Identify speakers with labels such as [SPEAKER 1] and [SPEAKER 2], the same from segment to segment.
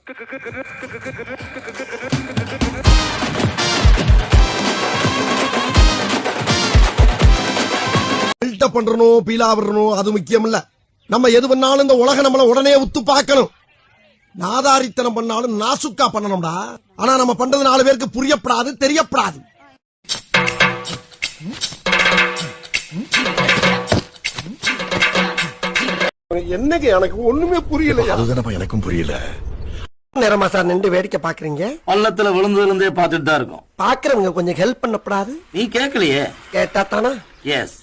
[SPEAKER 1] Build up பண்றணும், Beela விடணும், அது முக்கியம் இல்ல. நம்ம எது பண்ணாலும் இந்த உலக நம்மள உடனே உத்து பார்க்கணும். நாதாரித்தனம் பண்ணாலும் நாசுக்கா பண்ணணும்டா. ஆனா நம்ம பண்றது 4 பேருக்கு புரியப்படாது, தெரியப்படாது. என்னங்க எனக்கு ஒண்ணுமே புரியல. அதுதான் எனக்கும் புரியல. நேரமா சார் நின்று வேடிக்கை பாக்குறீங்க? பள்ளத்துல விழுந்ததுல இருந்தே பாத்துட்டு தான் இருக்கோம். பாக்குறவங்க கொஞ்சம் ஹெல்ப் பண்ணப்படாது. நீ கேட்கலையே. கேட்டா தானா? எஸ்.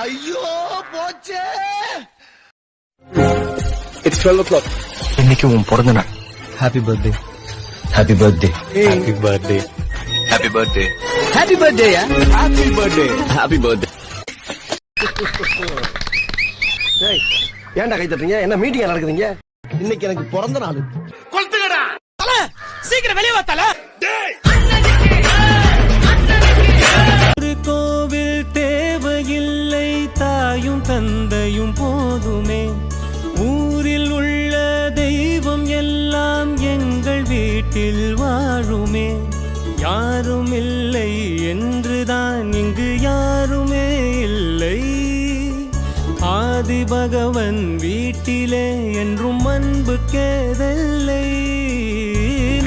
[SPEAKER 1] ஐயோ போச்சே. It's 12 o'clock. இன்னைக்கு உன் பிறந்த நாள். Happy birthday. Happy birthday. Happy birthday. Happy birthday. Happy birthday. Happy birthday. Happy birthday. ஏய், ஏன்டா கை தட்டுறீங்க? என்ன மீட்டிங் நடக்குதுங்க? இன்னைக்கு எனக்கு பிறந்த நாள். கொளுத்துங்கடா. தல, சீக்கிரம் வெளிய வா தல. டேய். ஒரு கோவில் தேவையில்லை, தாயும் தந்தையும் போதுமே. ஊரில் உள்ள தெய்வம் எல்லாம் எங்கள் வீட்டில் வாழுமே. யாரும் இல்லை என்றுதான் இங்கு யாருமே இல்லை. ஆதி பகவன் வீட்டிலே என்றும் அன்பு கேதல்லை.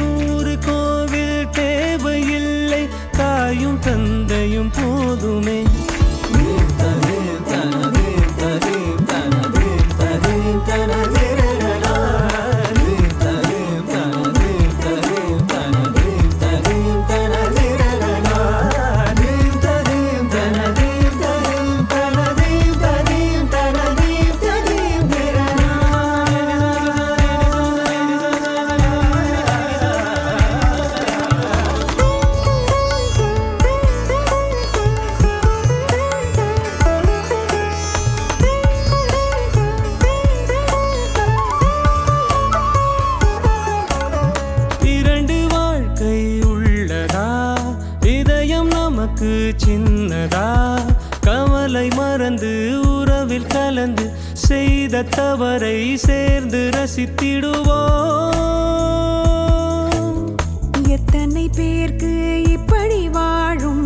[SPEAKER 1] 100 கோவில் தேவையில்லை, தாயும் தந்தையும் போதுமே. சின்னதா கவலை மறந்து உறவில் கலந்து செய்த தவறை சேர்ந்து ரசித்திடுவோம்.
[SPEAKER 2] எத்தனை பேருக்கு இப்படி வாழும்